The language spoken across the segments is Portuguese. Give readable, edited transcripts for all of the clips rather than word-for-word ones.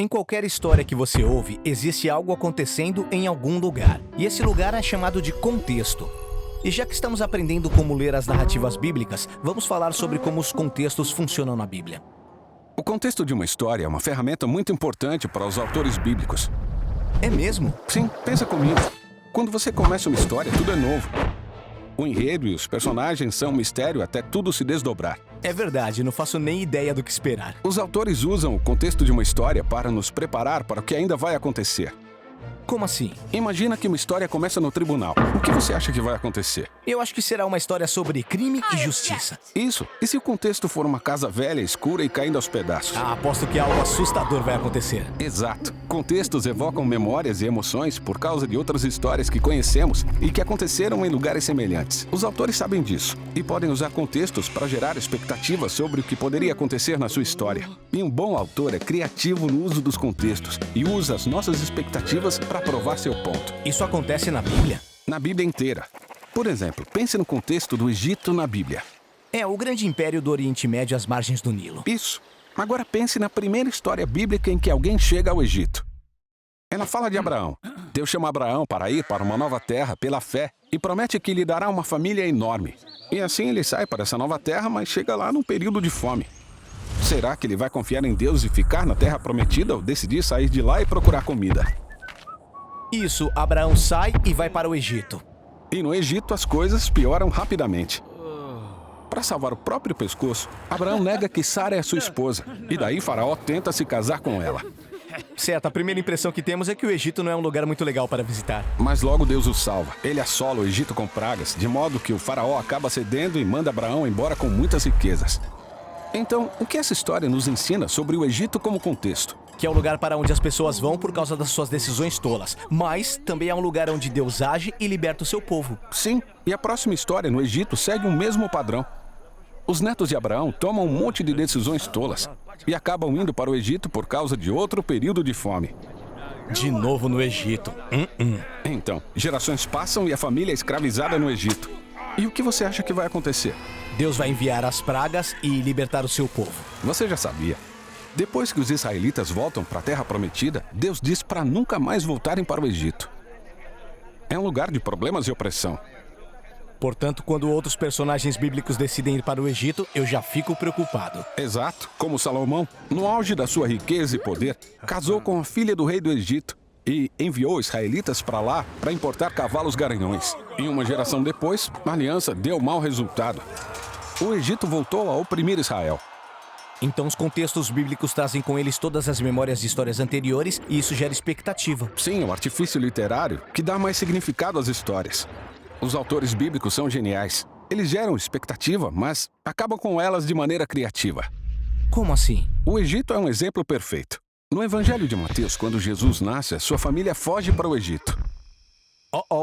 Em qualquer história que você ouve, existe algo acontecendo em algum lugar. E esse lugar é chamado de contexto. E já que estamos aprendendo como ler as narrativas bíblicas, vamos falar sobre como os contextos funcionam na Bíblia. O contexto de uma história é uma ferramenta muito importante para os autores bíblicos. É mesmo? Sim, pensa comigo. Quando você começa uma história, tudo é novo. O enredo e os personagens são um mistério até tudo se desdobrar. É verdade, não faço nem ideia do que esperar. Os autores usam o contexto de uma história para nos preparar para o que ainda vai acontecer. Como assim? Imagina que uma história começa no tribunal. O que você acha que vai acontecer? Eu acho que será uma história sobre crime e justiça. Isso. E se o contexto for uma casa velha, escura e caindo aos pedaços? Aposto que algo assustador vai acontecer. Exato. Contextos evocam memórias e emoções por causa de outras histórias que conhecemos e que aconteceram em lugares semelhantes. Os autores sabem disso e podem usar contextos para gerar expectativas sobre o que poderia acontecer na sua história. E um bom autor é criativo no uso dos contextos e usa as nossas expectativas para provar seu ponto. Isso acontece na Bíblia? Na Bíblia inteira. Por exemplo, pense no contexto do Egito na Bíblia. É o grande império do Oriente Médio às margens do Nilo. Isso. Agora pense na primeira história bíblica em que alguém chega ao Egito. Ela fala de Abraão. Deus chama Abraão para ir para uma nova terra pela fé e promete que lhe dará uma família enorme. E assim ele sai para essa nova terra, mas chega lá num período de fome. Será que ele vai confiar em Deus e ficar na terra prometida ou decidir sair de lá e procurar comida? Isso, Abraão sai e vai para o Egito. E no Egito as coisas pioram rapidamente. Para salvar o próprio pescoço, Abraão nega que Sara é sua esposa. E daí Faraó tenta se casar com ela. Certo, a primeira impressão que temos é que o Egito não é um lugar muito legal para visitar. Mas logo Deus o salva. Ele assola o Egito com pragas, de modo que o Faraó acaba cedendo e manda Abraão embora com muitas riquezas. Então, o que essa história nos ensina sobre o Egito como contexto? Que é o lugar para onde as pessoas vão por causa das suas decisões tolas. Mas também é um lugar onde Deus age e liberta o seu povo. Sim, e a próxima história no Egito segue o mesmo padrão. Os netos de Abraão tomam um monte de decisões tolas e acabam indo para o Egito por causa de outro período de fome. De novo no Egito. Então, gerações passam e a família é escravizada no Egito. E o que você acha que vai acontecer? Deus vai enviar as pragas e libertar o seu povo. Você já sabia. Depois que os israelitas voltam para a Terra Prometida, Deus diz para nunca mais voltarem para o Egito. É um lugar de problemas e opressão. Portanto, quando outros personagens bíblicos decidem ir para o Egito, eu já fico preocupado. Exato, como Salomão, no auge da sua riqueza e poder, casou com a filha do rei do Egito e enviou israelitas para lá para importar cavalos garanhões. E uma geração depois, a aliança deu mau resultado. O Egito voltou a oprimir Israel. Então os contextos bíblicos trazem com eles todas as memórias de histórias anteriores e isso gera expectativa. Sim, é um artifício literário que dá mais significado às histórias. Os autores bíblicos são geniais. Eles geram expectativa, mas acabam com elas de maneira criativa. Como assim? O Egito é um exemplo perfeito. No Evangelho de Mateus, quando Jesus nasce, sua família foge para o Egito.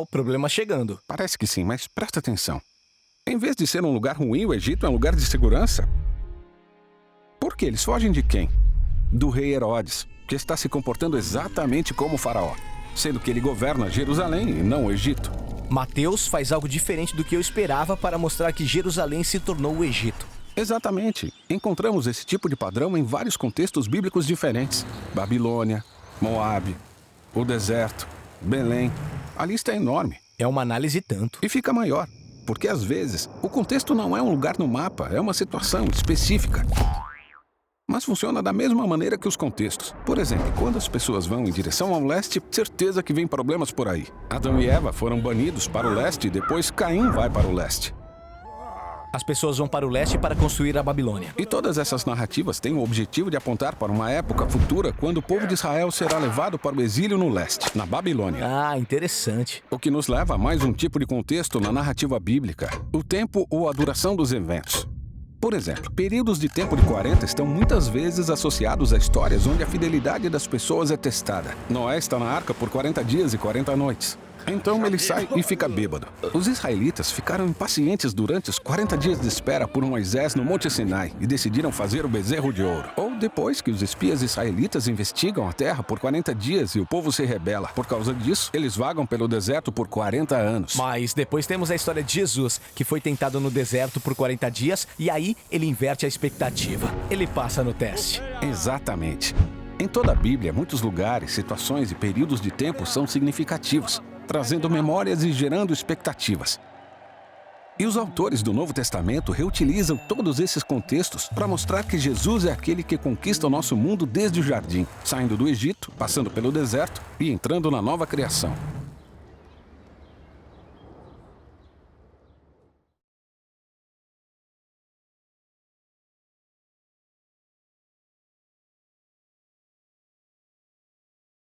Problema chegando. Parece que sim, mas presta atenção. Em vez de ser um lugar ruim, o Egito é um lugar de segurança. Por quê? Eles fogem de quem? Do rei Herodes, que está se comportando exatamente como o faraó, sendo que ele governa Jerusalém e não o Egito. Mateus faz algo diferente do que eu esperava para mostrar que Jerusalém se tornou o Egito. Exatamente. Encontramos esse tipo de padrão em vários contextos bíblicos diferentes. Babilônia, Moabe, o deserto, Belém. A lista é enorme. É uma análise tanto. E fica maior, porque às vezes o contexto não é um lugar no mapa, é uma situação específica. Mas funciona da mesma maneira que os contextos. Por exemplo, quando as pessoas vão em direção ao leste, certeza que vem problemas por aí. Adão e Eva foram banidos para o leste e depois Caim vai para o leste. As pessoas vão para o leste para construir a Babilônia. E todas essas narrativas têm o objetivo de apontar para uma época futura quando o povo de Israel será levado para o exílio no leste, na Babilônia. Interessante. O que nos leva a mais um tipo de contexto na narrativa bíblica: o tempo ou a duração dos eventos. Por exemplo, períodos de tempo de 40 estão muitas vezes associados a histórias onde a fidelidade das pessoas é testada. Noé está na arca por 40 dias e 40 noites. Então ele sai e fica bêbado. Os israelitas ficaram impacientes durante os 40 dias de espera por Moisés no Monte Sinai e decidiram fazer o bezerro de ouro. Ou depois que os espias israelitas investigam a terra por 40 dias e o povo se rebela. Por causa disso, eles vagam pelo deserto por 40 anos. Mas depois temos a história de Jesus, que foi tentado no deserto por 40 dias e aí ele inverte a expectativa. Ele passa no teste. Exatamente. Em toda a Bíblia, muitos lugares, situações e períodos de tempo são significativos, trazendo memórias e gerando expectativas. E os autores do Novo Testamento reutilizam todos esses contextos para mostrar que Jesus é aquele que conquista o nosso mundo desde o jardim, saindo do Egito, passando pelo deserto e entrando na nova criação.